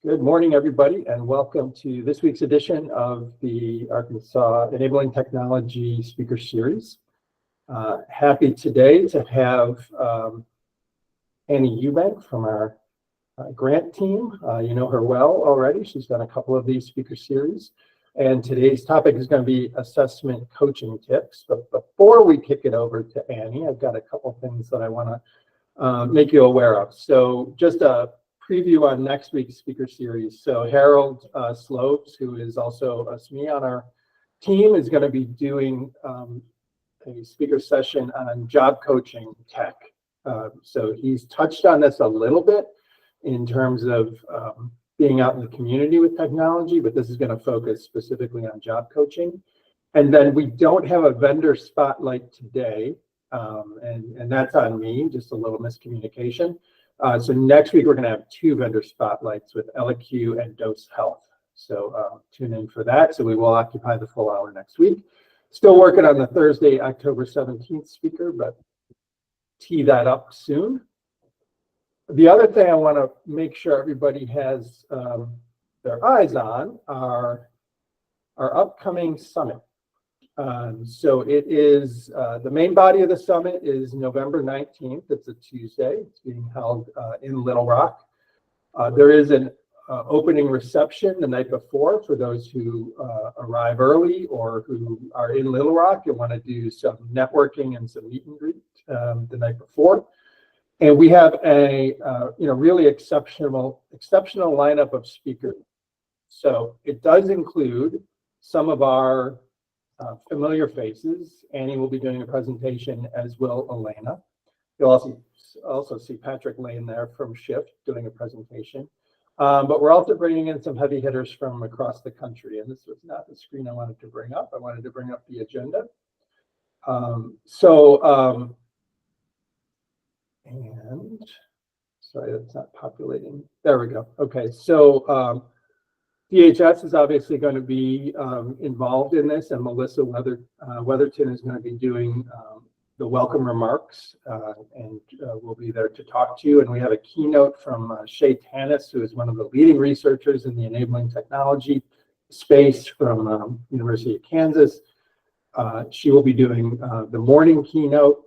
Good morning, everybody, and welcome to this week's edition of the Arkansas Enabling Technology Speaker Series. Happy today to have Annie Eubank from our grant team. You know her well already. She's done a couple of these speaker series. And today's topic is going to be assessment coaching tips. But before we kick it over to Annie, I've got a couple things that I want to make you aware of. So just a preview on next week's speaker series. So Harold Slopes, who is also a SME on our team, is going to be doing a speaker session on job coaching tech. So he's touched on this a little bit in terms of being out in the community with technology, but this is going to focus specifically on job coaching. And then we don't have a vendor spotlight today, and that's on me, just a little miscommunication. So next week, we're going to have two vendor spotlights with LQ and Dose Health. So tune in for that. So we will occupy the full hour next week. Still working on the Thursday, October 17th speaker, but tee that up soon. The other thing I want to make sure everybody has their eyes on are our upcoming summit. So it is, the main body of the summit is November 19th. It's a Tuesday. It's being held in Little Rock. There is an opening reception the night before for those who arrive early or who are in Little Rock and want to do some networking and some meet and greet the night before. And we have a really exceptional lineup of speakers. So it does include some of our familiar faces. Annie will be doing a presentation, as will Elena. You'll also see Patrick Lane there from Shift doing a presentation. But we're also bringing in some heavy hitters from across the country. And this was not the screen I wanted to bring up. I wanted to bring up the agenda. And sorry, that's not populating. There we go. Okay, so DHS is obviously going to be involved in this, and Melissa Weatherton is going to be doing the welcome remarks, and we'll be there to talk to you. And we have a keynote from Shay Tanis, who is one of the leading researchers in the enabling technology space from University of Kansas. She will be doing the morning keynote.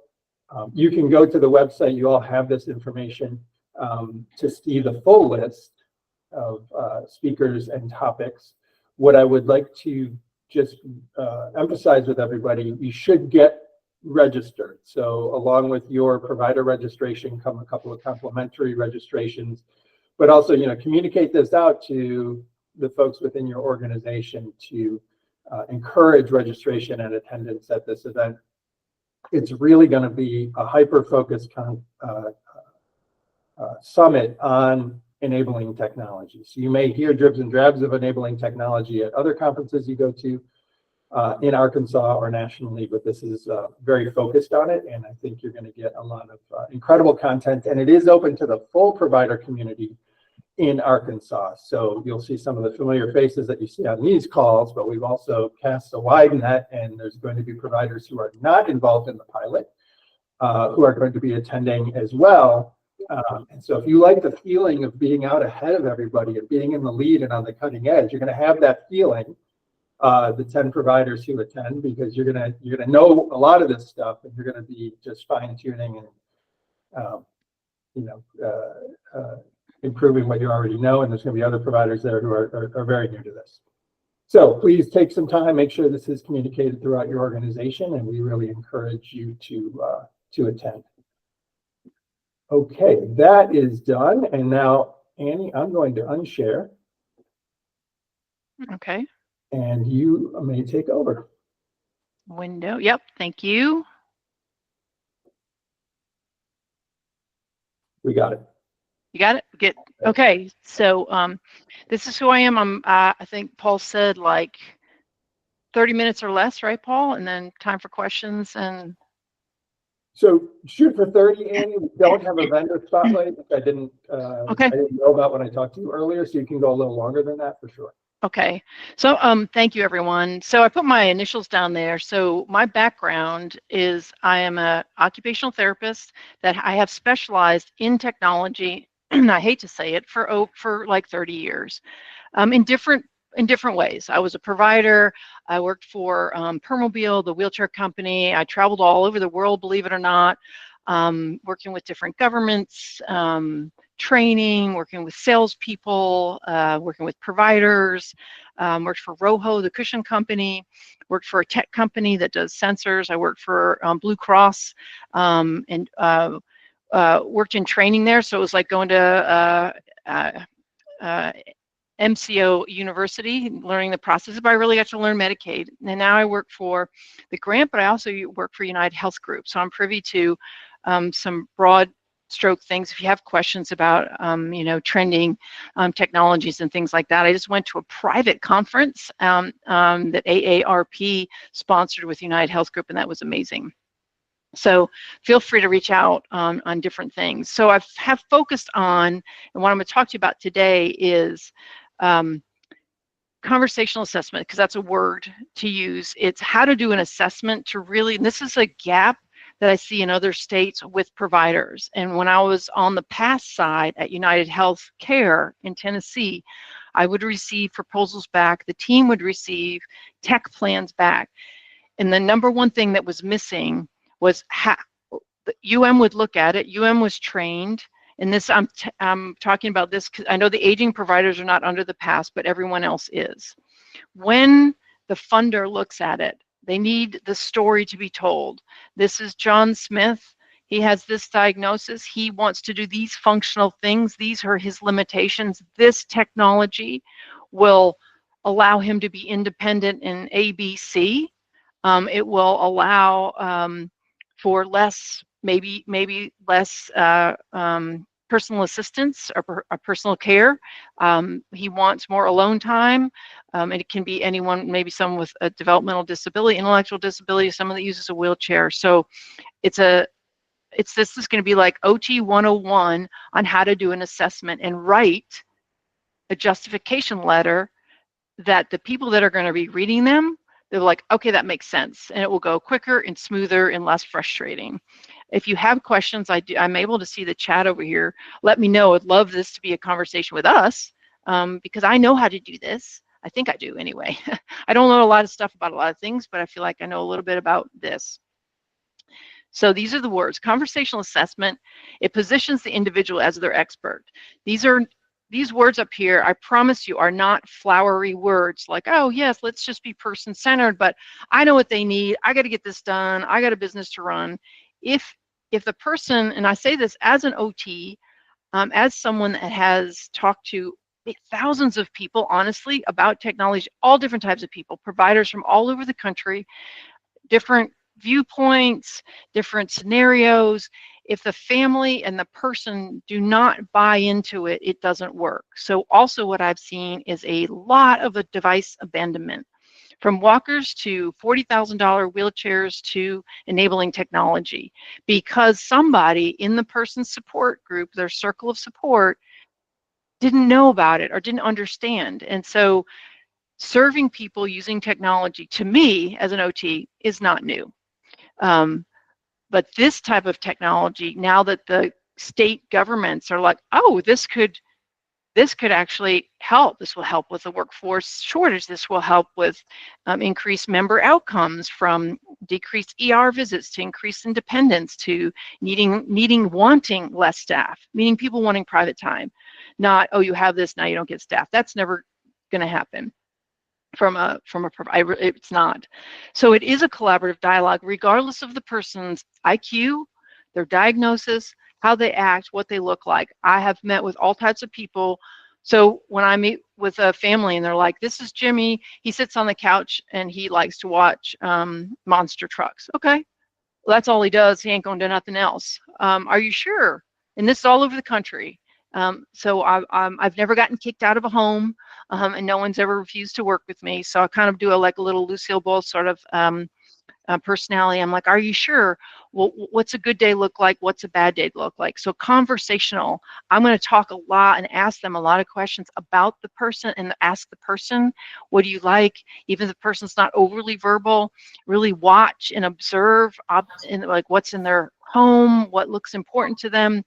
You can go to the website. You all have this information to see the full list of speakers and topics. What I would like to just emphasize with everybody, you should get registered. So along with your provider registration come a couple of complimentary registrations, but also, communicate this out to the folks within your organization to encourage registration and attendance at this event. It's really going to be a hyper-focused summit on enabling technology. So you may hear dribs and drabs of enabling technology at other conferences you go to in Arkansas or nationally, but this is very focused on it, and I think you're going to get a lot of incredible content, and it is open to the full provider community in Arkansas. So you'll see some of the familiar faces that you see on these calls, but we've also cast a wide net, and there's going to be providers who are not involved in the pilot who are going to be attending as well. And so if you like the feeling of being out ahead of everybody and being in the lead and on the cutting edge, you're going to have that feeling, the 10 providers who attend, because you're going to know a lot of this stuff, and you're going to be just fine tuning and improving what you already know. And there's going to be other providers there who are very new to this. So please take some time, make sure this is communicated throughout your organization, and we really encourage you to attend. Okay, that is done. And now, Annie, I'm going to unshare. Okay. And you may take over. Window. Yep. Thank you. We got it. You got it? Good. Okay. So this is who I am. I think Paul said like 30 minutes or less, right, Paul? And then time for questions. And so shoot for 30, Annie. We don't have a vendor spotlight, which I didn't know about when I talked to you earlier, so you can go a little longer than that for sure. Okay. So thank you, everyone. So I put my initials down there. So my background is I am an occupational therapist that I have specialized in technology and I hate to say it, for like 30 years, in different ways. I was a provider. I worked for Permobil, the wheelchair company. I traveled all over the world, believe it or not, working with different governments, training, working with salespeople, working with providers, worked for Roho, the cushion company, worked for a tech company that does sensors. I worked for Blue Cross, and worked in training there. So it was like going to MCO University, learning the process, but I really got to learn Medicaid. And now I work for the grant, but I also work for United Health Group. So I'm privy to some broad stroke things. If you have questions about, trending technologies and things like that. I just went to a private conference that AARP sponsored with United Health Group, and that was amazing. So feel free to reach out on different things. So I have focused on, and what I'm going to talk to you about today is conversational assessment, because that's a word to use. It's how to do an assessment to really, and this is a gap that I see in other states with providers. And when I was on the PASS side at United Health Care in Tennessee, I would receive proposals back. The team would receive tech plans back. And the number one thing that was missing was how UM would look at it. UM was trained. And this, I'm talking about this because I know the aging providers are not under the PASS, but everyone else is. When the funder looks at it, they need the story to be told. This is John Smith. He has this diagnosis. He wants to do these functional things. These are his limitations. This technology will allow him to be independent in ABC. It will allow for less, maybe less personal assistance or personal care. He wants more alone time. And it can be anyone, maybe someone with a developmental disability, intellectual disability, someone that uses a wheelchair. So this is going to be like OT 101 on how to do an assessment and write a justification letter that the people that are going to be reading them, they're like, okay, that makes sense. And it will go quicker and smoother and less frustrating. If you have questions, I'm able to see the chat over here. Let me know. I'd love this to be a conversation with us because I know how to do this. I think I do anyway. I don't know a lot of stuff about a lot of things, but I feel like I know a little bit about this. So these are the words. Conversational assessment. It positions the individual as their expert. These words up here, I promise you, are not flowery words like, oh, yes, let's just be person-centered, but I know what they need. I got to get this done. I got a business to run. If the person, and I say this as an OT, as someone that has talked to thousands of people, honestly, about technology, all different types of people, providers from all over the country, different viewpoints, different scenarios. If the family and the person do not buy into it, it doesn't work. So also what I've seen is a lot of a device abandonment, from walkers to $40,000 wheelchairs to enabling technology, because somebody in the person's support group, their circle of support, didn't know about it or didn't understand. And so serving people using technology, to me as an OT, is not new. But this type of technology, now that the state governments are like, oh, this could actually help. This will help with the workforce shortage. This will help with increased member outcomes, from decreased ER visits to increased independence to wanting less staff, meaning people wanting private time. Not, oh, you have this, now you don't get staff. That's never going to happen. From a provider, it's not. So it is a collaborative dialogue, regardless of the person's IQ, their diagnosis, how they act, what they look like. I have met with all types of people. So when I meet with a family and they're like, this is Jimmy, he sits on the couch and he likes to watch monster trucks. Okay, well, that's all he does. He ain't gonna do nothing else. Are you sure? And this is all over the country. So I've never gotten kicked out of a home, and no one's ever refused to work with me. So I kind of do a little Lucille Ball sort of personality. I'm like, are you sure? Well, what's a good day look like? What's a bad day look like? So conversational, I'm going to talk a lot and ask them a lot of questions about the person, and ask the person, what do you like? Even if the person's not overly verbal, really watch and observe like what's in their home, what looks important to them.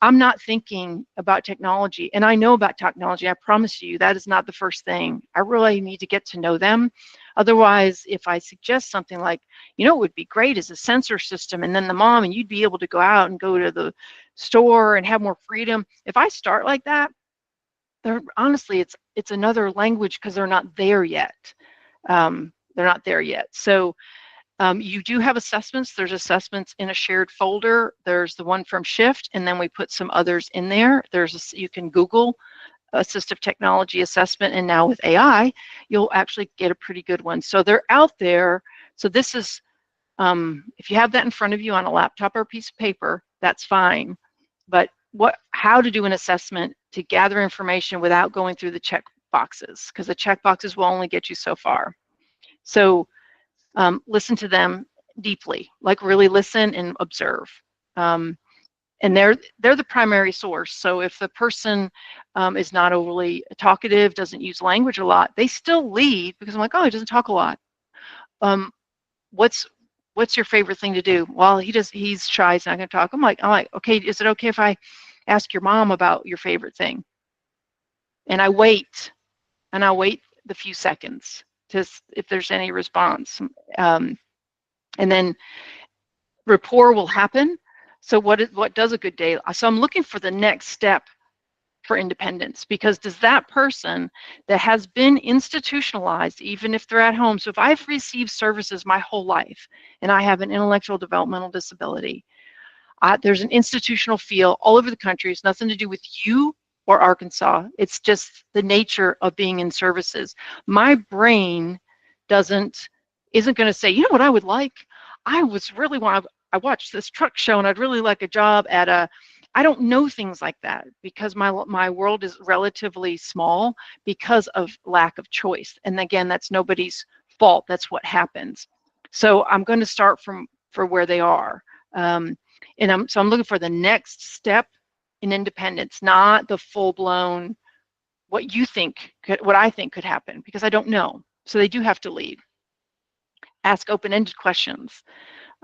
I'm not thinking about technology, and I know about technology. I promise you that is not the first thing. I really need to get to know them. Otherwise, if I suggest something like, it would be great as a sensor system, and then the mom, and you'd be able to go out and go to the store and have more freedom. If I start like that, honestly, it's another language because they're not there yet. They're not there yet. So you do have assessments. There's assessments in a shared folder. There's the one from Shift, and then we put some others in there. You can Google assistive technology assessment, and now with AI, you'll actually get a pretty good one. So they're out there. So this is, if you have that in front of you on a laptop or a piece of paper, that's fine. But how to do an assessment to gather information without going through the check boxes, because the check boxes will only get you so far. So listen to them deeply, like really listen and observe. And they're the primary source. So if the person is not overly talkative, doesn't use language a lot, they still lead, because I'm like, oh, he doesn't talk a lot. What's your favorite thing to do? Well, he's shy, he's not going to talk. I'm like, okay, is it okay if I ask your mom about your favorite thing? And I wait, and I'll wait the few seconds to if there's any response. And then rapport will happen. So what does a good day? So I'm looking for the next step for independence, because does that person that has been institutionalized, even if they're at home, so if I've received services my whole life and I have an intellectual developmental disability, there's an institutional feel all over the country. It's nothing to do with you or Arkansas. It's just the nature of being in services. My brain isn't going to say, you know what I would like? I watched this truck show and I'd really like a job at I don't know things like that, because my world is relatively small because of lack of choice. And again, that's nobody's fault. That's what happens. So I'm going to start for where they are. And I'm looking for the next step in independence, not the full-blown what I think could happen, because I don't know. So they do have to lead. Ask open-ended questions.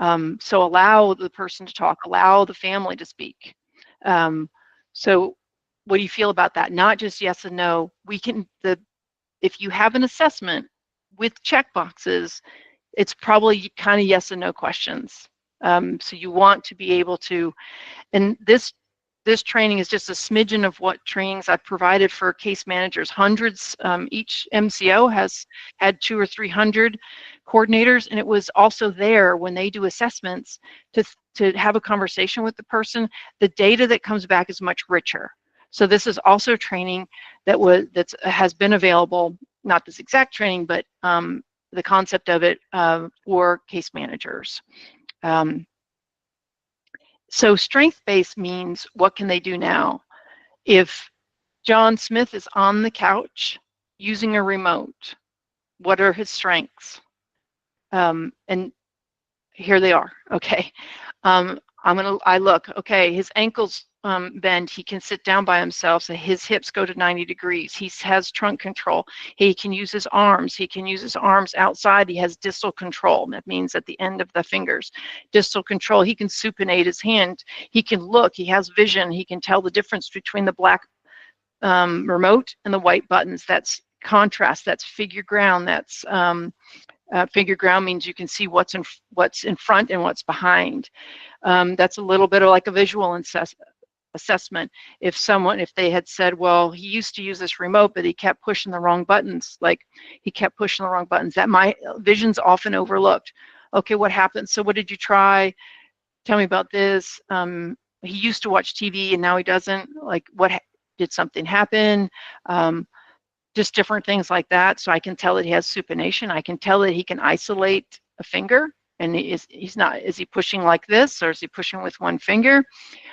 So allow the person to talk, allow the family to speak. So what do you feel about that? Not just yes and no. If you have an assessment with checkboxes, it's probably kind of yes and no questions. So you want to be able to, and this training is just a smidgen of what trainings I've provided for case managers. Hundreds, each MCO has had 200 or 300 coordinators, and it was also there when they do assessments to have a conversation with the person. The data that comes back is much richer. So this is also training that has been available, not this exact training, but the concept of it for case managers. So strength-based means, what can they do now? If John Smith is on the couch using a remote, what are his strengths? And here they are, okay. I look, okay, his ankles bend, he can sit down by himself, so his hips go to 90 degrees. He has trunk control. He can use his arms. He can use his arms outside. He has distal control. That means at the end of the fingers. Distal control, he can supinate his hand. He can look, he has vision. He can tell the difference between the black remote and the white buttons. That's contrast, that's figure ground, that's figure ground means you can see what's in front and what's behind. That's a little bit of like a visual assessment. If they had said, well, he used to use this remote, but he kept pushing the wrong buttons, that my vision's often overlooked. Okay, what happened? So what did you try? Tell me about this. He used to watch TV and now he doesn't. Like, did something happen? Just different things like that. So I can tell that he has supination. I can tell that he can isolate a finger, and is he pushing like this, or is he pushing with one finger?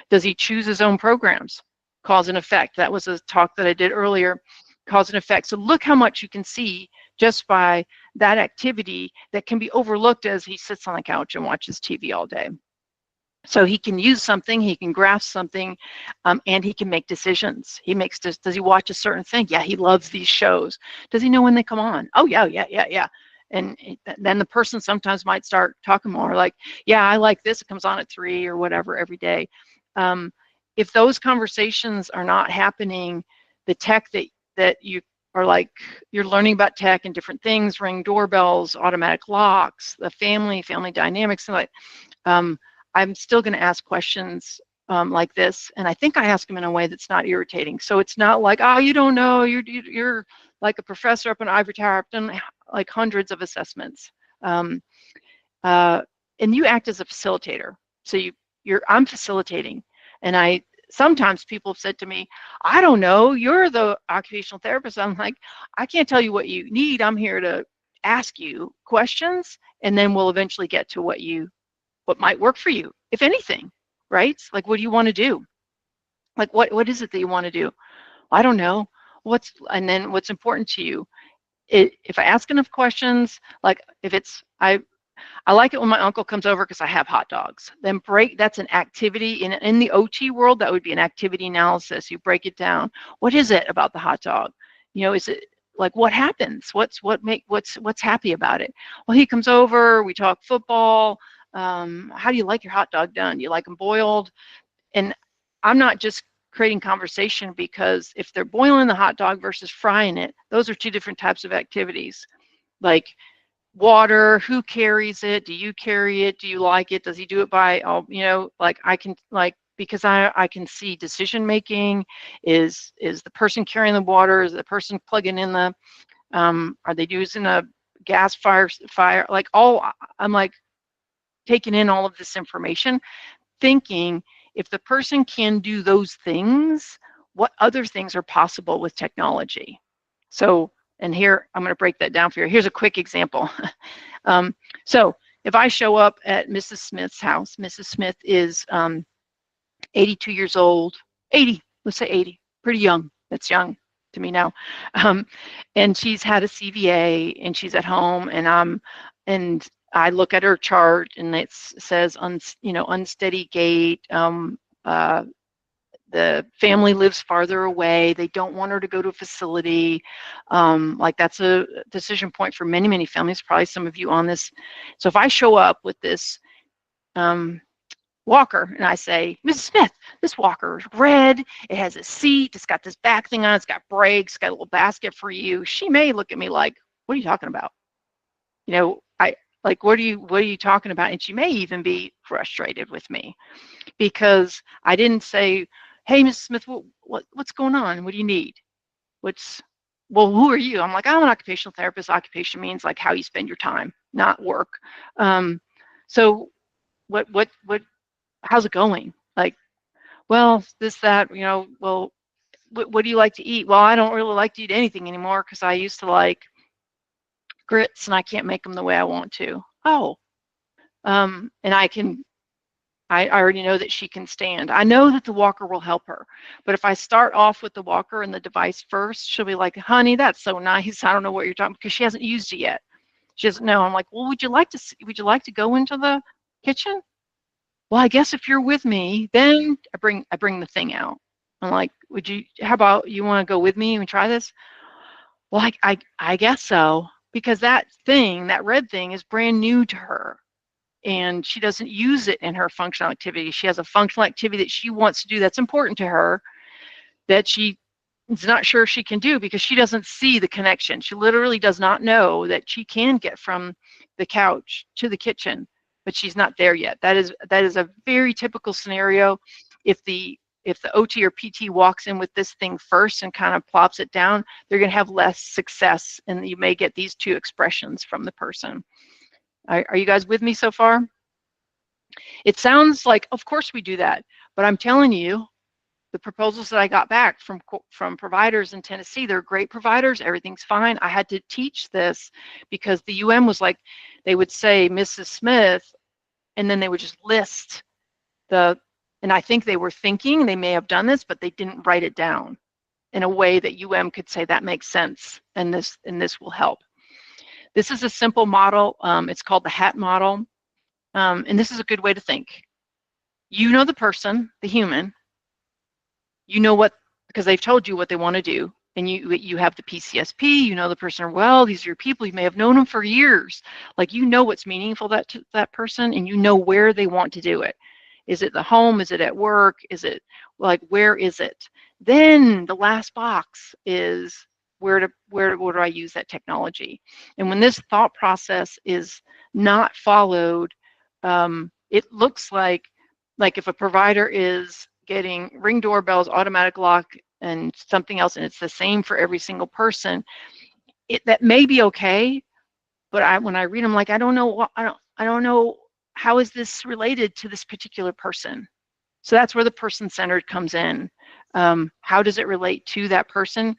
Does he choose his own programs? Cause and effect. That was a talk that I did earlier, cause and effect. So look how much you can see just by that activity that can be overlooked as he sits on the couch and watches TV all day. So he can use something, he can grasp something, and he can make decisions. Does he watch a certain thing? Yeah, he loves these shows. Does he know when they come on? Oh, yeah. And then the person sometimes might start talking more like, yeah, I like this. It comes on at 3 or whatever every day. if those conversations are not happening, the tech that you are like, you're learning about tech and different things, ring doorbells, automatic locks, the family dynamics, and like, I'm still going to ask questions like this, and I think I ask them in a way that's not irritating. So it's not like, oh, you don't know, you're like a professor up in ivory tower. I've done like hundreds of assessments, and you act as a facilitator. So I'm facilitating, and sometimes people have said to me, I don't know, you're the occupational therapist. I'm like, I can't tell you what you need. I'm here to ask you questions, and then we'll eventually get to what might work for you, if anything, right? Like, what do you want to do? Like, what is it that you want to do? I don't know. And then what's important to you? If I ask enough questions, like if it's, I like it when my uncle comes over because I have hot dogs. Then that's an activity. In the OT world, that would be an activity analysis. You break it down. What is it about the hot dog? You know, is it like, what happens? What's happy about it? Well, he comes over, we talk football. How do you like your hot dog done? Do you like them boiled? And I'm not just creating conversation, because if they're boiling the hot dog versus frying it, those are two different types of activities. Like water, who carries it? Do you carry it? Do you like it? Does he do it by, you know, like I can, like, because I can see decision making. Is the person carrying the water? Is the person plugging in the, are they using a gas fire? Like I'm like taking in all of this information, thinking if the person can do those things, what other things are possible with technology? So, and here, I'm going to break that down for you. Here's a quick example. So if I show up at Mrs. Smith's house, Mrs. Smith is 82 years old, 80, let's say 80, pretty young. That's young to me now. And she's had a CVA, and she's at home, and I look at her chart, and it says, unsteady gait. The family lives farther away. They don't want her to go to a facility. Like, that's a decision point for many, many families, probably some of you on this. So if I show up with this walker and I say, Mrs. Smith, this walker is red, it has a seat, it's got this back thing on, it's got brakes, got a little basket for you, she may look at me like, what are you talking about? You know, like, what are you talking about? And she may even be frustrated with me because I didn't say, hey, Mrs. Smith, what's going on? What do you need? Well, who are you? I'm like, I'm an occupational therapist. Occupation means like how you spend your time, not work. So how's it going? Like, well, this, that, you know, well, what do you like to eat? Well, I don't really like to eat anything anymore because I used to like grits and I can't make them the way I want to. Oh, and I already know that she can stand. I know that the walker will help her. But if I start off with the walker and the device first, she'll be like, honey, that's so nice. I don't know what you're talking about, because she hasn't used it yet. She doesn't know. I'm like, well, would you like to go into the kitchen? Well, I guess if you're with me, then I bring the thing out. I'm like, how about you want to go with me and try this? Well, I guess so, because that red thing is brand new to her. And she doesn't use it in her functional activity. She has a functional activity that she wants to do that's important to her, that she is not sure she can do because she doesn't see the connection. She literally does not know that she can get from the couch to the kitchen, but she's not there yet. That is a very typical scenario. If the OT or PT walks in with this thing first and kind of plops it down, they're going to have less success, and you may get these two expressions from the person. Are you guys with me so far? It sounds like, of course we do that, but I'm telling you, the proposals that I got back from providers in Tennessee, they're great providers, everything's fine. I had to teach this because the UM was like, they would say Mrs. Smith, and then they would just list and I think they were thinking they may have done this, but they didn't write it down in a way that UM could say that makes sense, and this will help. This is a simple model. It's called the HAT model. And this is a good way to think. You know the person, the human. You know because they've told you what they want to do. And you have the PCSP, you know the person well, these are your people, you may have known them for years. Like, you know what's meaningful to that person, and you know where they want to do it. Is it the home? Is it at work? Is it like, where is it? Then the last box is where do I use that technology? And when this thought process is not followed, it looks like if a provider is getting Ring doorbells, automatic lock, and something else, and it's the same for every single person, that may be okay, but when I read them, like, I don't know, I don't know, how is this related to this particular person? So that's where the person-centered comes in. How does it relate to that person?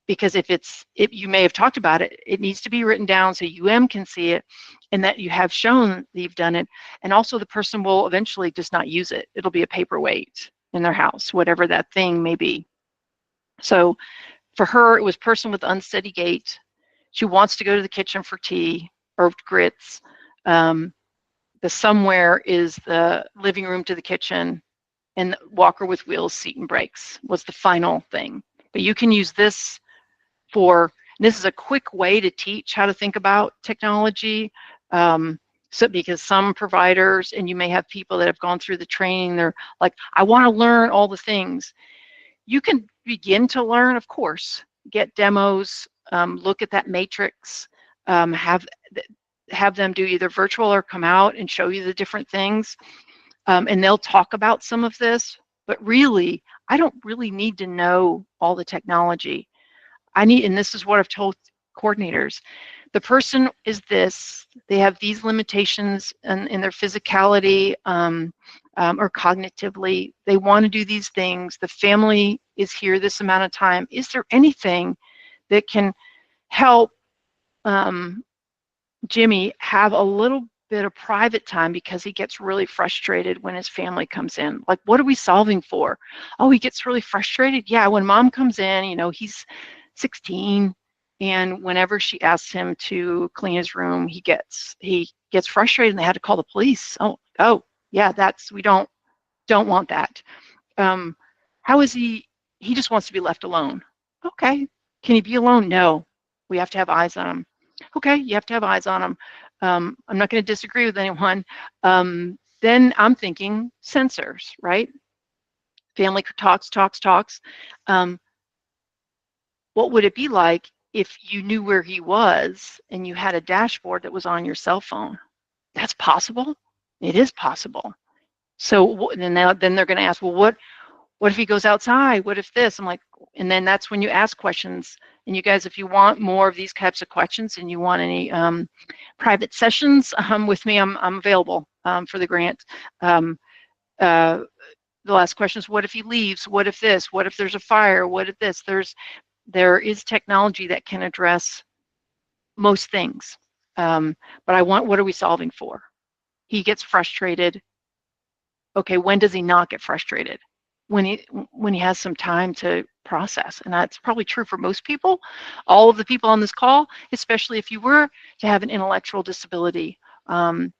Because if you may have talked about it, it needs to be written down so can see it, and that you have shown that you've done it. And also the person will eventually just not use it. It'll be a paperweight in their house, whatever that thing may be. So for her, it was person with unsteady gait. She wants to go to the kitchen for tea or grits. The somewhere is the living room to the kitchen, and the walker with wheels, seat and brakes was the final thing. But you can use this this is a quick way to teach how to think about technology. So because some providers, and you may have people that have gone through the training, they're like, I want to learn all the things. You can begin to learn, of course, get demos, look at that matrix, have them do either virtual or come out and show you the different things. And they'll talk about some of this, but really, I don't really need to know all the technology. And this is what I've told coordinators, the person is this, they have these limitations in their physicality or cognitively, they want to do these things, the family is here this amount of time. Is there anything that can help Jimmy have a little bit of private time, because he gets really frustrated when his family comes in? Like, what are we solving for? Oh, he gets really frustrated. Yeah, when mom comes in, he's 16, and whenever she asks him to clean his room, he gets frustrated, and they had to call the police. Oh, yeah, we don't want that. How is he just wants to be left alone. Okay, can he be alone? No, we have to have eyes on him. Okay, you have to have eyes on him. I'm not going to disagree with anyone. Then I'm thinking sensors, right? Family talks. What would it be like if you knew where he was and you had a dashboard that was on your cell phone? That's possible. It is possible. So then they're going to ask, well, what if he goes outside? What if this? I'm like, and then that's when you ask questions. And you guys, if you want more of these types of questions and you want any private sessions with me, I'm available for the grant. The last question is, what if he leaves? What if this? What if there's a fire? What if this? There is technology that can address most things. But what are we solving for? He gets frustrated. Okay, when does he not get frustrated? When he has some time to process. And that's probably true for most people, all of the people on this call, especially if you were to have an intellectual disability. You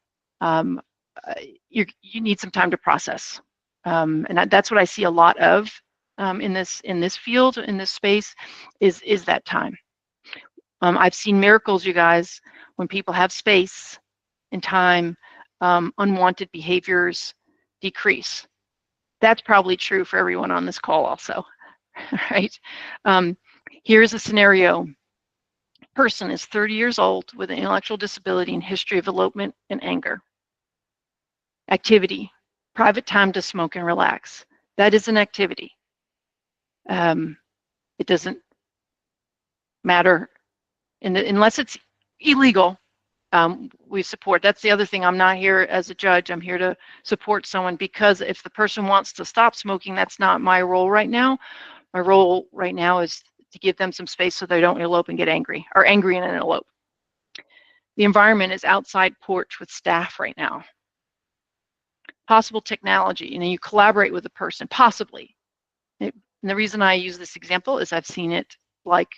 need some time to process. And that's what I see a lot of in this field, in this space, is that time. I've seen miracles, you guys, when people have space and time, unwanted behaviors decrease. That's probably true for everyone on this call also, right? Here's a scenario. Person is 30 years old with an intellectual disability and history of elopement and anger. Activity, private time to smoke and relax. That is an activity. It doesn't matter unless it's illegal. We support. That's the other thing. I'm not here as a judge. I'm here to support someone, because if the person wants to stop smoking, that's not my role right now. My role right now is to give them some space so they don't elope and get angry, or angry and then elope. The environment is outside porch with staff right now. Possible technology, you collaborate with the person, possibly. And the reason I use this example is I've seen it like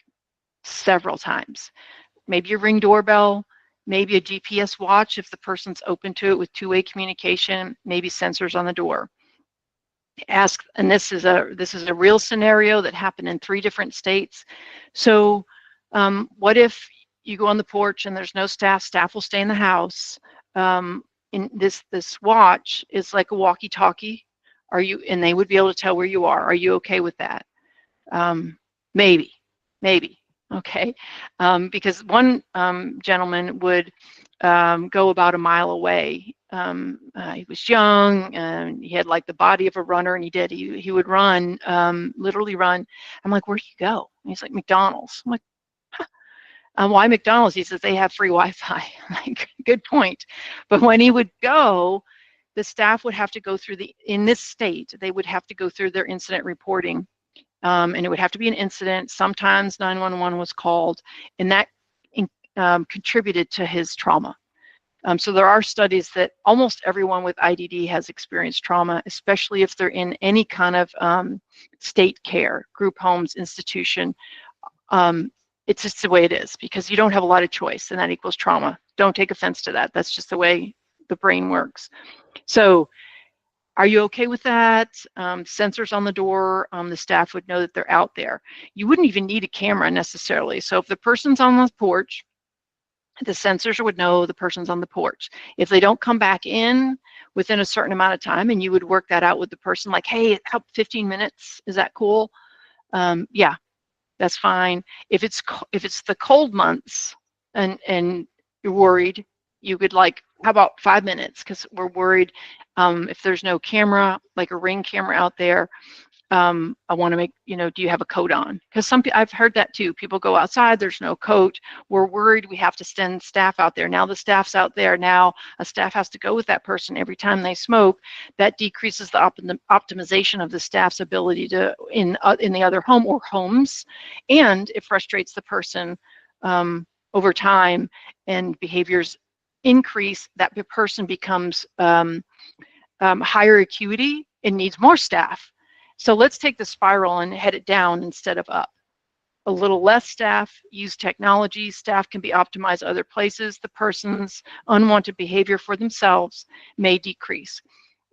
several times. Maybe a Ring doorbell, maybe a GPS watch if the person's open to it with two-way communication, maybe sensors on the door. Ask, and this is a real scenario that happened in 3 different states. So what if you go on the porch and there's no staff will stay in the house? in this watch is like a walkie-talkie. Are you? And they would be able to tell where you are. Are you okay with that? Maybe. Okay, because one gentleman would go about a mile away. He was young and he had like the body of a runner, and he would run, literally run. I'm like, where do you go? And he's like, McDonald's. I'm like, why McDonald's? He says they have free Wi-Fi. I'm like, good point. But when he would go, the staff would have to go through in this state, they would have to go through their incident reporting. And it would have to be an incident. Sometimes 911 was called, and that contributed to his trauma. So there are studies that almost everyone with IDD has experienced trauma, especially if they're in any kind of state care, group homes, institution. It's just the way it is, because you don't have a lot of choice, and that equals trauma. Don't take offense to that. That's just the way the brain works. So are you okay with that? Sensors on the door, the staff would know that they're out there. You wouldn't even need a camera necessarily. So if the person's on the porch, the sensors would know the person's on the porch. If they don't come back in within a certain amount of time, and you would work that out with the person, like, hey, how 15 minutes, is that cool? Yeah, that's fine. If it's the cold months and you're worried, you could, like, how about 5 minutes? Because we're worried if there's no camera, like a Ring camera out there, I want to make, do you have a coat on? Because I've heard that too. People go outside, there's no coat. We're worried we have to send staff out there. Now the staff's out there. Now a staff has to go with that person every time they smoke. That decreases the optimization of the staff's ability to in the other home or homes, and it frustrates the person over time, and behaviors increase. That the person becomes higher acuity and needs more staff. So let's take the spiral and head it down instead of up. A little less staff, use technology, staff can be optimized other places. The person's unwanted behavior for themselves may decrease.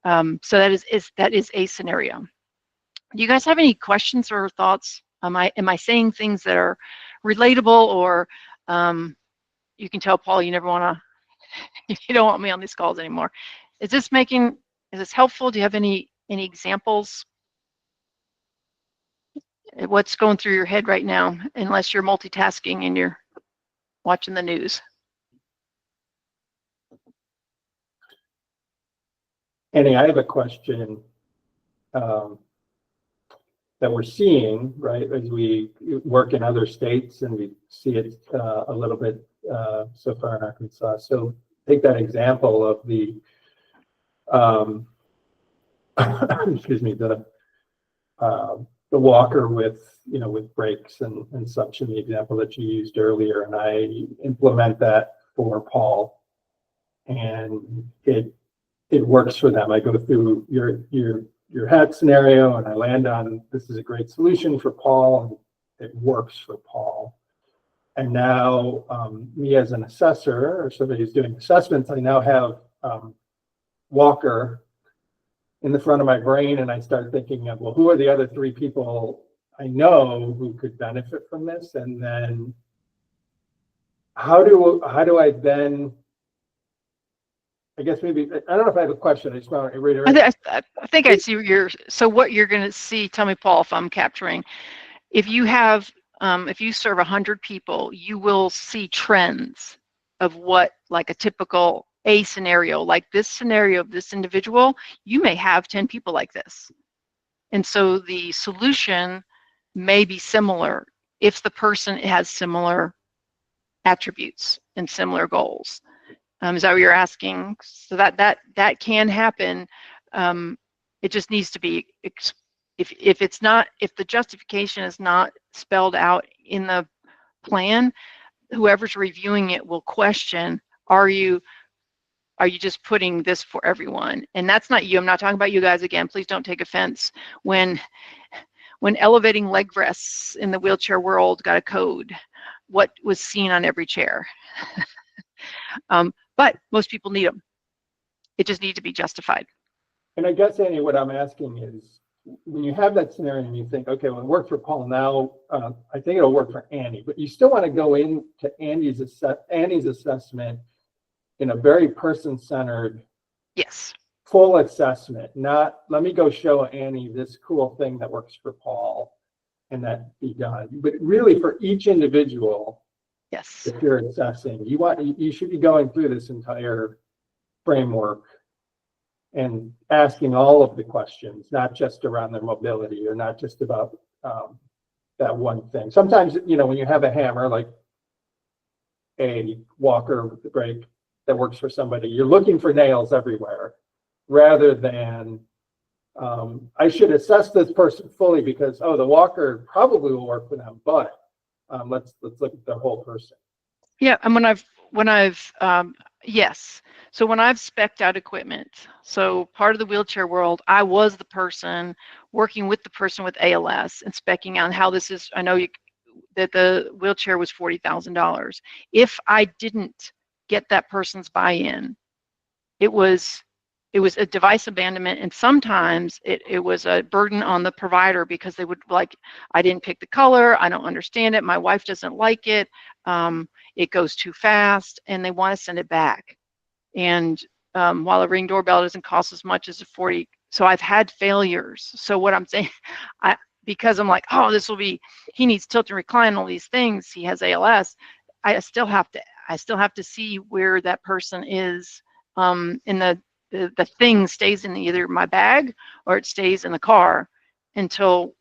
So that is a scenario. Do you guys have any questions or thoughts? Am I saying things that are relatable, or you can tell Paul you never want to, you don't want me on these calls anymore. Is this helpful? Do you have any examples? What's going through your head right now, unless you're multitasking and you're watching the news? Annie, I have a question that we're seeing, right, as we work in other states, and we see it a little bit so far in Arkansas. So take that example of the excuse me, the walker with brakes and such, in the example that you used earlier, and I implement that for Paul, and it works for them. I go through your hat scenario, and I land on, this is a great solution for Paul, and it works for Paul. And now me as an assessor, or somebody who's doing assessments, I now have walker in the front of my brain, and I start thinking of, well, who are the other 3 people I know who could benefit from this? And then how do I then, I guess maybe, I don't know if I have a question. I just want to reiterate. I think I see so what you're going to see, tell me, Paul, if I'm capturing. If you have, if you serve 100 people, you will see trends of what, like a typical scenario, like this scenario of this individual, you may have 10 people like this. And so the solution may be similar if the person has similar attributes and similar goals. Is that what you're asking? So that can happen. It just needs to be, if the justification is not spelled out in the plan, whoever's reviewing it will question, are you just putting this for everyone? And that's not you. I'm not talking about you guys again. Please don't take offense. When elevating leg rests in the wheelchair world got a code, what was seen on every chair? But most people need them. It just needs to be justified. And I guess, Annie, what I'm asking is, when you have that scenario and you think, okay, well, it worked for Paul, now I think it'll work for Annie, but you still want to go into Annie's assessment in a very person-centered, Yes. full assessment, not let me go show Annie this cool thing that works for Paul and that be done. But really for each individual, Yes. if you're assessing, you should be going through this entire framework and asking all of the questions, not just around their mobility or not just about that one thing. Sometimes, when you have a hammer, like a walker with the brake that works for somebody, you're looking for nails everywhere rather than I should assess this person fully because, the walker probably will work for them, but let's look at the whole person. Yeah, and yes. So when I've spec'd out equipment, so part of the wheelchair world, I was the person working with the person with ALS and spec'ing out how this is. I know that the wheelchair was $40,000. If I didn't get that person's buy-in, it was a device abandonment, and sometimes it was a burden on the provider because they would I didn't pick the color, I don't understand it, my wife doesn't like it, it goes too fast, and they want to send it back. And while a Ring doorbell doesn't cost as much as a 40, so I've had failures. So what I'm saying, because I'm like, he needs tilt and recline, all these things, he has ALS, I still have to see where that person is in the thing stays in either my bag or it stays in the car until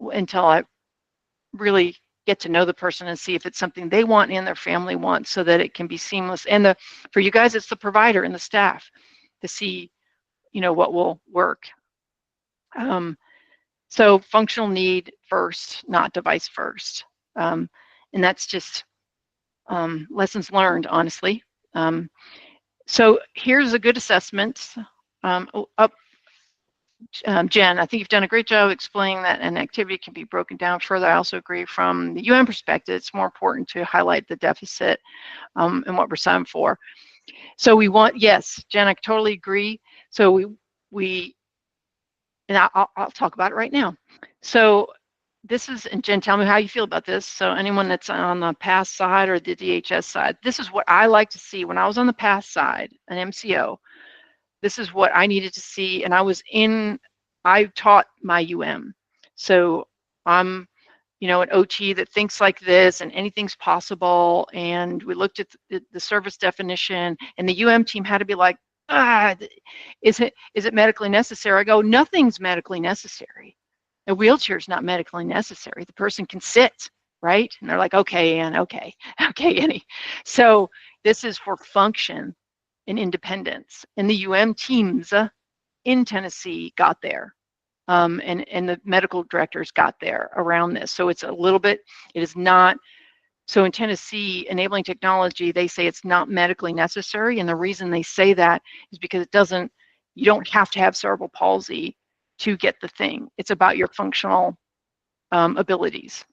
I really get to know the person and see if it's something they want and their family wants, so that it can be seamless. And for you guys, it's the provider and the staff to see, what will work. So functional need first, not device first. And that's just lessons learned, honestly. So here's a good assessment. Jen, I think you've done a great job explaining that an activity can be broken down further. I also agree from the UN perspective, it's more important to highlight the deficit and what we're signed for. So yes, Jen, I totally agree. So and I'll talk about it right now. So this is, and Jen, tell me how you feel about this. So anyone that's on the PASS side or the DHS side, this is what I like to see. When I was on the PASS side, an MCO, this is what I needed to see. And I taught my So I'm, an OT that thinks like this and anything's possible. And we looked at the service definition, and the team had to be like, is it medically necessary? I go, nothing's medically necessary. A wheelchair is not medically necessary. The person can sit, right? And they're like, okay, Ann, okay, Annie. So this is for function and independence. And the teams in Tennessee got there. And the medical directors got there around this. So it is not, so in Tennessee, enabling technology, they say it's not medically necessary. And the reason they say that is because you don't have to have cerebral palsy to get the thing. It's about your functional abilities.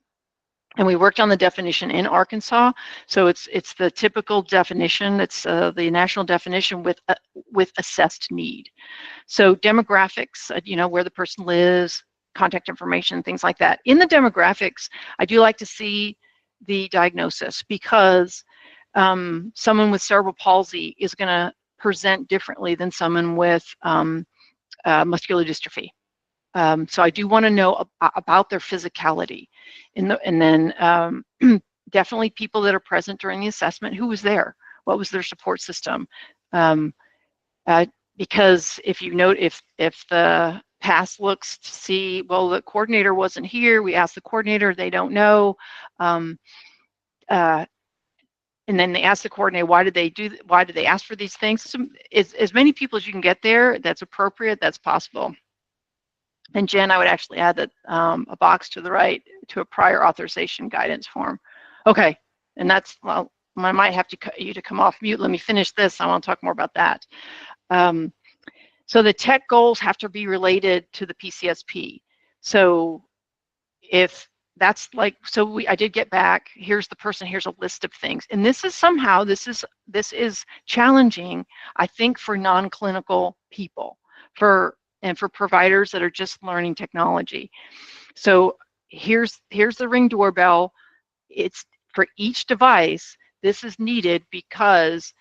And we worked on the definition in Arkansas. So it's the typical definition. It's the national definition with assessed need. So demographics, where the person lives, contact information, things like that. In the demographics, I do like to see the diagnosis, because someone with cerebral palsy is going to present differently than someone with muscular dystrophy. So I do want to know about their physicality. And then definitely people that are present during the assessment. Who was there? What was their support system? Because if the PASS looks to see, well, the coordinator wasn't here, we asked the coordinator, they don't know. And then they ask the coordinator, why did they ask for these things? So as many people as you can get there, that's appropriate, that's possible. And Jen, I would actually add that a box to the right to a prior authorization guidance form. Okay, and that's, well, I might have to cut you to come off mute. Let me finish this. I want to talk more about that. So the tech goals have to be related to the PCSP. So if that's like, I did get back, here's the person, here's a list of things. And this is challenging, I think, for non-clinical people, for providers that are just learning technology. So here's the Ring doorbell. It's for each device, this is needed because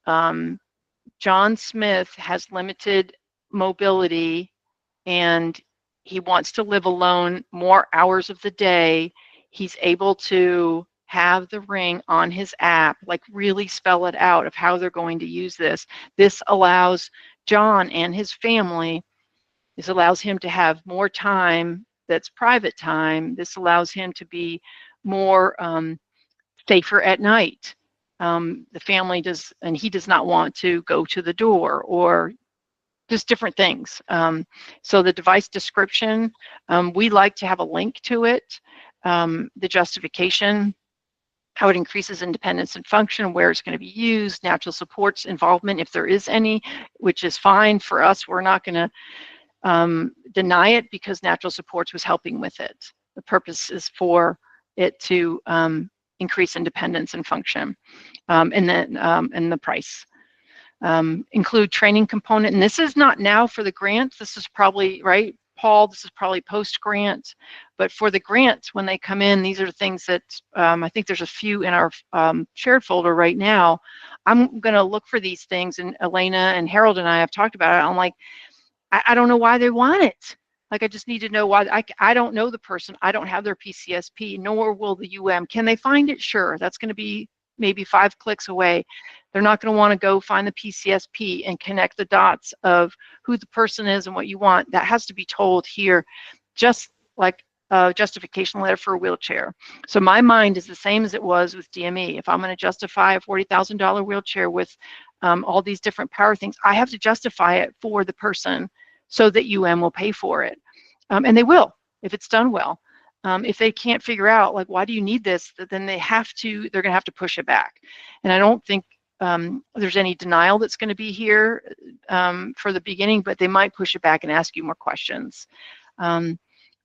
John Smith has limited mobility and he wants to live alone more hours of the day. He's able to have the ring on his app, like really spell it out of how they're going to use this. This allows John and his family, this allows him to have more time that's private time. This allows him to be more safer at night. The family does, and he does not want to go to the door or just different things. So the device description, we like to have a link to it. The justification, how it increases independence and function, where it's going to be used, natural supports involvement if there is any, which is fine for us. We're not going to deny it because natural supports was helping with it. The purpose is for it to increase independence and function. And then and the price. Include training component, and this is not now for the grant. This is probably, right, Paul, this is probably post-grant, but for the grants, when they come in, these are things that I think there's a few in our shared folder right now. I'm going to look for these things, and Elena and Harold and I have talked about it. I'm like, I don't know why they want it. Like, I just need to know why. I don't know the person. I don't have their PCSP, nor will the UM. Can they find it? Sure. That's going to be maybe 5 clicks away. They're not going to want to go find the PCSP and connect the dots of who the person is and what you want. That has to be told here, just like a justification letter for a wheelchair. So my mind is the same as it was with DME. If I'm going to justify a $40,000 wheelchair with all these different power things, I have to justify it for the person so that UM will pay for it. And they will, if it's done well. If they can't figure out, like, why do you need this, then they're going to have to push it back. And I don't think there's any denial that's going to be here for the beginning, but they might push it back and ask you more questions.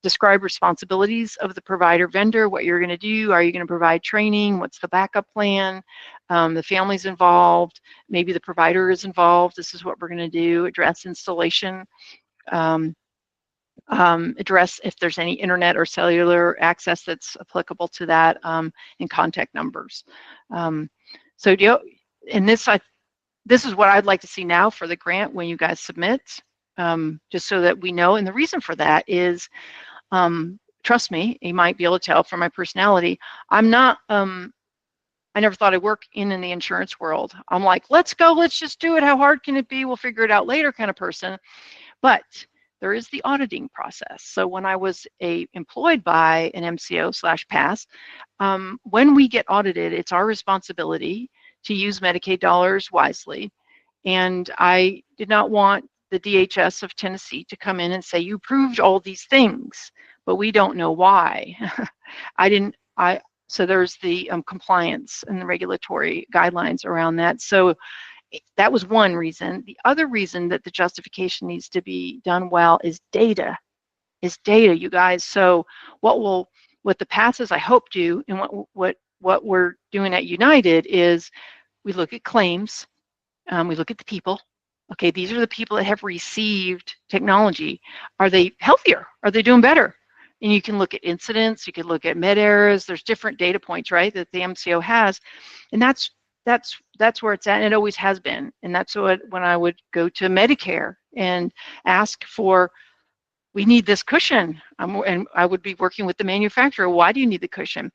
Describe responsibilities of the provider vendor, what you're going to do. Are you going to provide training? What's the backup plan? The family's involved. Maybe the provider is involved. This is what we're going to do. Address installation. Address if there's any internet or cellular access that's applicable to that, and contact numbers. So this is what I'd like to see now for the grant when you guys submit, just so that we know. And the reason for that is, trust me, you might be able to tell from my personality, I'm not, I never thought I'd work in the insurance world. I'm like, let's go, let's just do it. How hard can it be? We'll figure it out later kind of person. But there is the auditing process. So when I was employed by an MCO/PASS, when we get audited, it's our responsibility to use Medicaid dollars wisely. And I did not want the DHS of Tennessee to come in and say, you proved all these things, but we don't know why. So there's the compliance and the regulatory guidelines around that. So that was one reason. The other reason that the justification needs to be done well is data. You guys. So what the passes I hope do, and what we're doing at United is we look at claims, we look at the people. Okay, these are the people that have received technology. Are they healthier? Are they doing better? And you can look at incidents, you can look at med errors. There's different data points, right, that the MCO has, and that's where it's at, and it always has been. And that's what, when I would go to Medicare and ask for, we need this cushion, and I would be working with the manufacturer. Why do you need the cushion?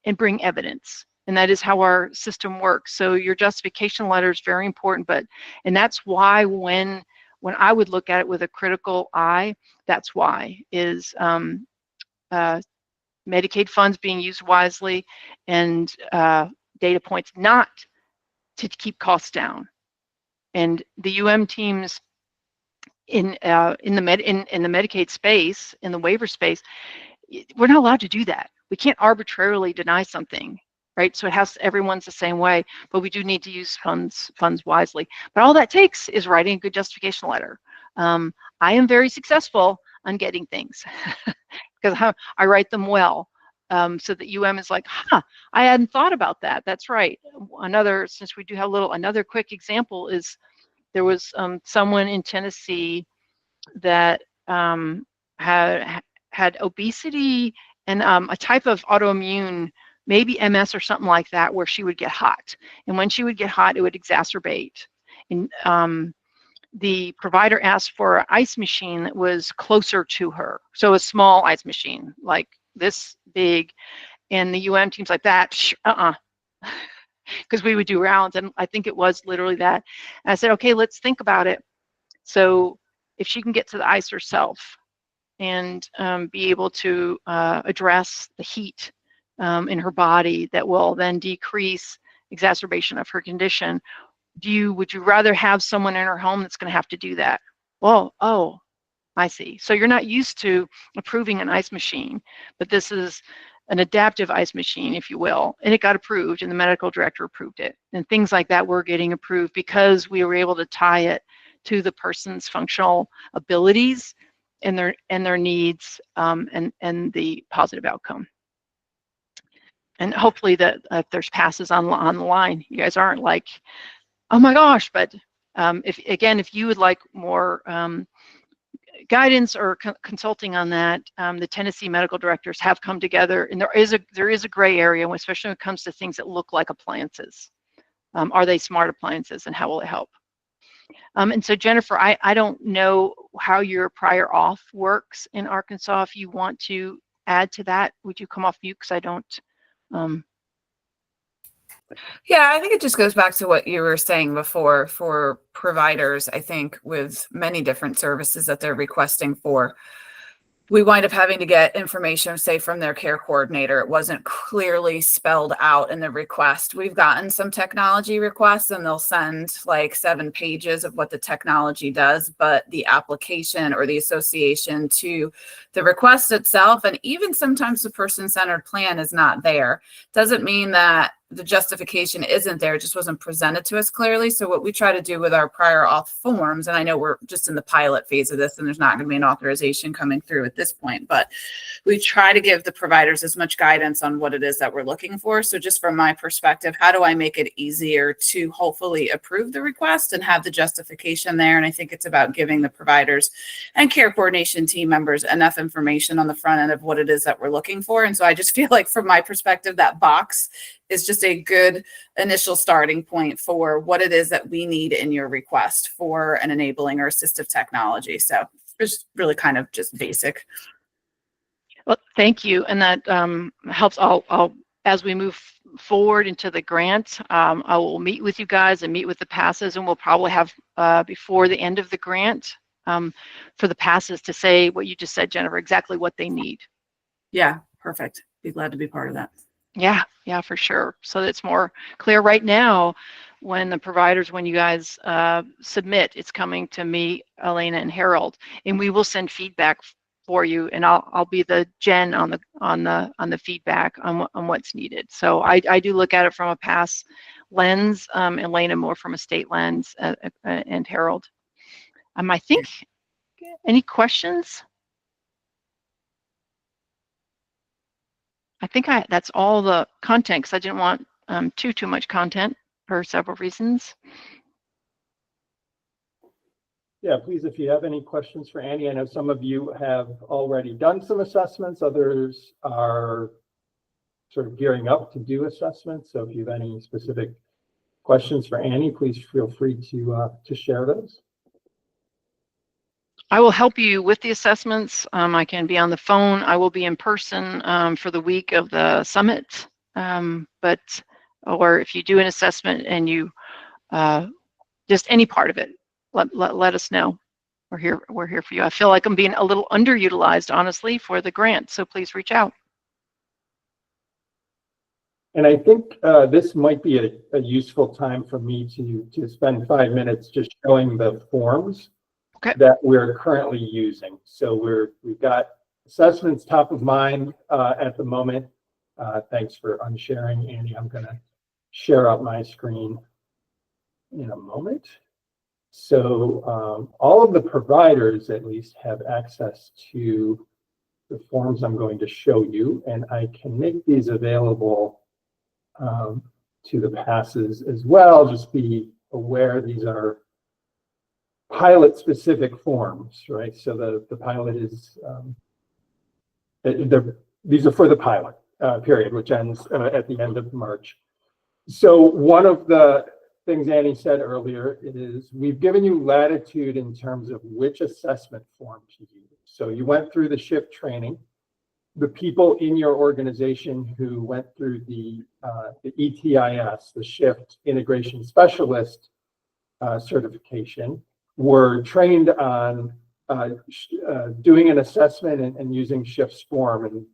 And bring evidence. And that is how our system works. So your justification letter is very important, and that's why when I would look at it with a critical eye, that's why is Medicaid funds being used wisely, and data points, not to keep costs down. And the UM teams in the Medicaid space, in the waiver space, we're not allowed to do that. We can't arbitrarily deny something, right? So everyone's the same way, but we do need to use funds wisely. But all that takes is writing a good justification letter. I am very successful on getting things because I write them well, so that UM is like, I hadn't thought about that. That's right. Since we do have another quick example is, there was someone in Tennessee that had obesity and a type of autoimmune maybe MS or something like that, where she would get hot. And when she would get hot, it would exacerbate. And the provider asked for an ice machine that was closer to her. So a small ice machine, like this big. And the team's like that, because we would do rounds, and I think it was literally that. And I said, okay, let's think about it. So if she can get to the ice herself and be able to address the heat in her body, that will then decrease exacerbation of her condition. Would you rather have someone in her home that's going to have to do that? Well, oh, I see. So you're not used to approving an ice machine, but this is an adaptive ice machine, if you will, and it got approved, and the medical director approved it, and things like that were getting approved because we were able to tie it to the person's functional abilities and their needs, and the positive outcome. And hopefully that if there's passes on the line, you guys aren't like, oh my gosh. But if you would like more guidance or consulting on that, the Tennessee medical directors have come together, and there is a gray area, especially when it comes to things that look like appliances. Are they smart appliances, and how will it help? And so Jennifer, I don't know how your prior auth works in Arkansas. If you want to add to that, would you come off mute, because I don't. Yeah, I think it just goes back to what you were saying before. For providers, I think with many different services that they're requesting for, we wind up having to get information, say, from their care coordinator. It wasn't clearly spelled out in the request. We've gotten some technology requests, and they'll send like 7 pages of what the technology does, but the application or the association to the request itself, and even sometimes the person-centered plan, is not there. Doesn't mean that the justification isn't there, it just wasn't presented to us clearly. So what we try to do with our prior auth forms, and I know we're just in the pilot phase of this and there's not going to be an authorization coming through at this point, but we try to give the providers as much guidance on what it is that we're looking for. So just from my perspective, how do I make it easier to hopefully approve the request and have the justification there? And I think it's about giving the providers and care coordination team members enough information on the front end of what it is that we're looking for. And so I just feel like, from my perspective, that box is just a good initial starting point for what it is that we need in your request for an enabling or assistive technology. So it's really kind of just basic. Well, thank you. And that helps. I'll as we move forward into the grant, I will meet with you guys and meet with the passes, and we'll probably have before the end of the grant for the passes to say what you just said, Jennifer, exactly what they need. Yeah, perfect. Be glad to be part of that. Yeah, for sure. So it's more clear right now when the providers, when you guys submit, it's coming to me, Elena, and Harold, and we will send feedback for you, and I'll be the Jen on the feedback on what's needed. So I do look at it from a pass lens, Elena more from a state lens, and Harold. I think, any questions? I think that's all the content, because I didn't want too much content for several reasons. Yeah, please, if you have any questions for Annie, I know some of you have already done some assessments, others are sort of gearing up to do assessments. So if you have any specific questions for Annie, please feel free to share those. I will help you with the assessments. I can be on the phone. I will be in person for the week of the summit. Or if you do an assessment and you just any part of it, let us know. We're here for you. I feel like I'm being a little underutilized, honestly, for the grant. So please reach out. And I think this might be a useful time for me to spend 5 minutes just showing the forms that we're currently using. So we've got assessments top of mind at the moment. Thanks for unsharing, Andy. I'm going to share out my screen in a moment. So all of the providers, at least, have access to the forms I'm going to show you, and I can make these available to the passes as well. Just be aware these are pilot specific forms, right? So the pilot is these are for the pilot. period, which ends at the end of March. So one of the things Annie said earlier is we've given you latitude in terms of which assessment form to use. So you went through the SHIFT training. The people in your organization who went through the ETIS, the SHIFT Integration Specialist certification, were trained on doing an assessment and using SHIFT's form, and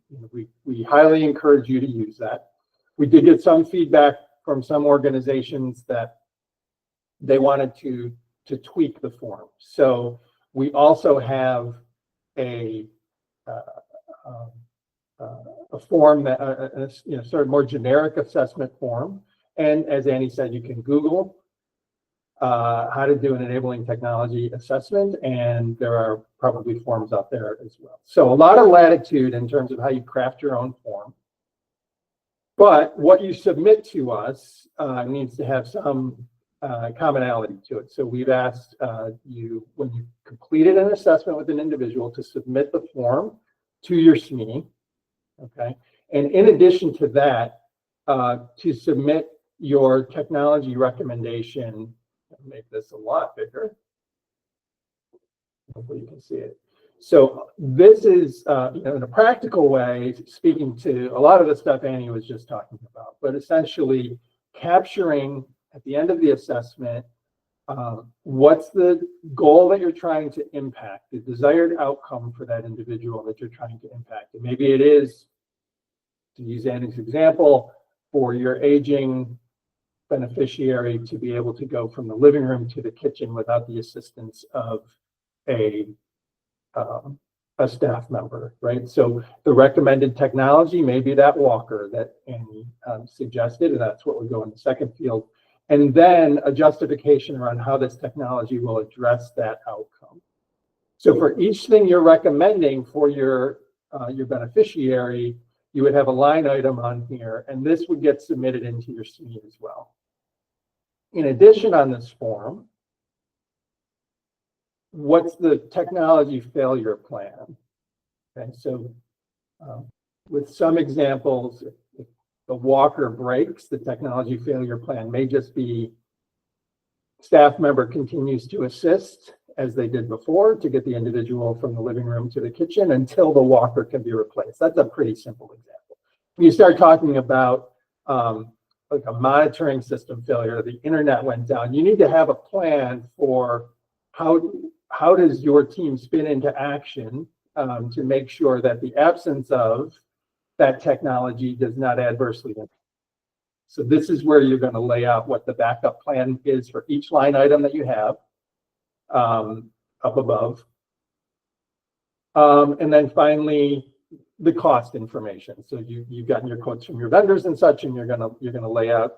we highly encourage you to use that. We did get some feedback from some organizations that they wanted to tweak the form. So we also have a form that sort of more generic assessment form. And as Annie said, you can Google how to do an enabling technology assessment, and there are probably forms out there as well. So a lot of latitude in terms of how you craft your own form. But what you submit to us needs to have some commonality to it. So we've asked you, when you completed an assessment with an individual, to submit the form to your SME, okay? And in addition to that, to submit your technology recommendation. I'll make this a lot bigger. Hopefully you can see it. So this is, in a practical way, speaking to a lot of the stuff Annie was just talking about, but essentially capturing at the end of the assessment, what's the goal that you're trying to impact, the desired outcome for that individual that you're trying to impact. And maybe it is, to use Annie's example, for your aging beneficiary to be able to go from the living room to the kitchen without the assistance of a staff member, right? So the recommended technology may be that walker that Annie suggested, and that's what would go in the second field. And then a justification around how this technology will address that outcome. So for each thing you're recommending for your beneficiary, you would have a line item on here, and this would get submitted into your SME as well. In addition, on this form, what's the technology failure plan? Okay, so with some examples, if the walker breaks, the technology failure plan may just be staff member continues to assist as they did before to get the individual from the living room to the kitchen until the walker can be replaced. That's a pretty simple example. When you start talking about like a monitoring system failure, the internet went down, you need to have a plan for how does your team spin into action to make sure that the absence of that technology does not adversely impact. So this is where you're going to lay out what the backup plan is for each line item that you have up above. And then finally, the cost information. So you've gotten your quotes from your vendors and such, and you're gonna lay out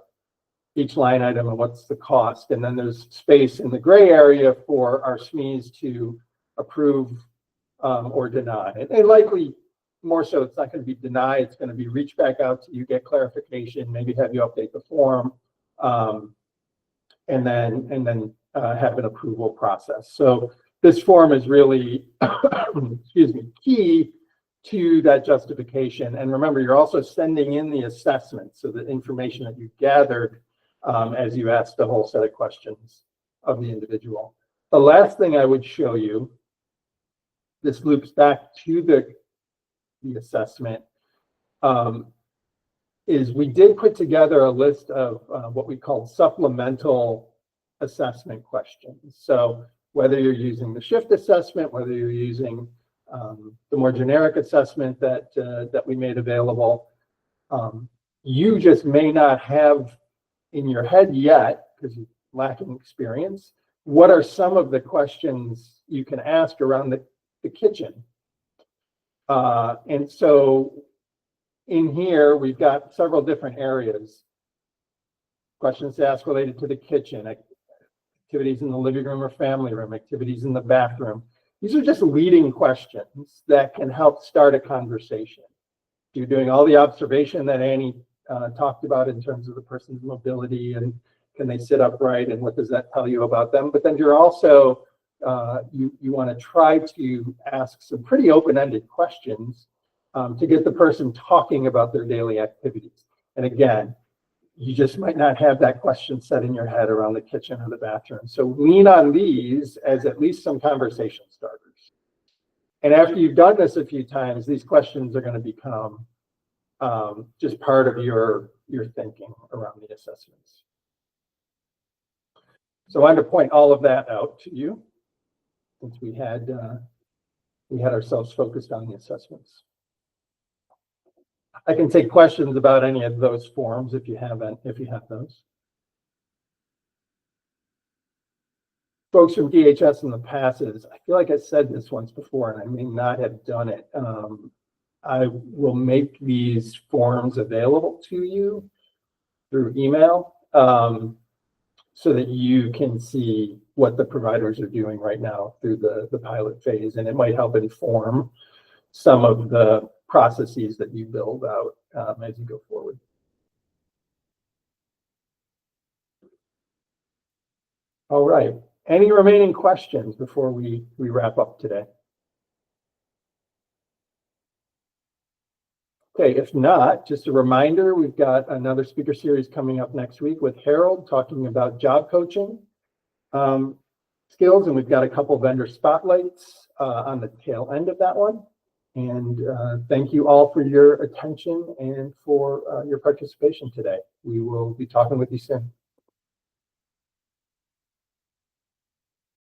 each line item and what's the cost. And then there's space in the gray area for our SMEs to approve or deny. And likely more so, it's not going to be deny, it's going to be reach back out to you, get clarification, maybe have you update the form, and then have an approval process. So this form is really, excuse me, key to that justification. And remember, you're also sending in the assessment, so the information that you gathered as you asked the whole set of questions of the individual. The last thing I would show you, this loops back to the assessment, is we did put together a list of what we call supplemental assessment questions. So whether you're using the SHIFT assessment, whether you're using the more generic assessment that we made available, you just may not have in your head yet, because you're lacking experience, what are some of the questions you can ask around the kitchen? And so in here, we've got several different areas. Questions to ask related to the kitchen, activities in the living room or family room, activities in the bathroom. These are just leading questions that can help start a conversation. You're doing all the observation that Annie talked about in terms of the person's mobility and can they sit upright and what does that tell you about them. But then you're also, you want to try to ask some pretty open-ended questions to get the person talking about their daily activities. And again, you just might not have that question set in your head around the kitchen or the bathroom. So lean on these as at least some conversation starters. And after you've done this a few times, these questions are going to become just part of your thinking around the assessments. So I wanted to point all of that out to you, since we had ourselves focused on the assessments. I can take questions about any of those forms if you have those. Folks from DHS in the past, I feel like I said this once before, and I may not have done it. I will make these forms available to you through email so that you can see what the providers are doing right now through the pilot phase, and it might help inform some of the processes that you build out as you go forward. All right. Any remaining questions before we wrap up today? Okay, if not, just a reminder, we've got another speaker series coming up next week with Harold talking about job coaching skills, and we've got a couple vendor spotlights on the tail end of that one. And thank you all for your attention and for your participation today. We will be talking with you soon.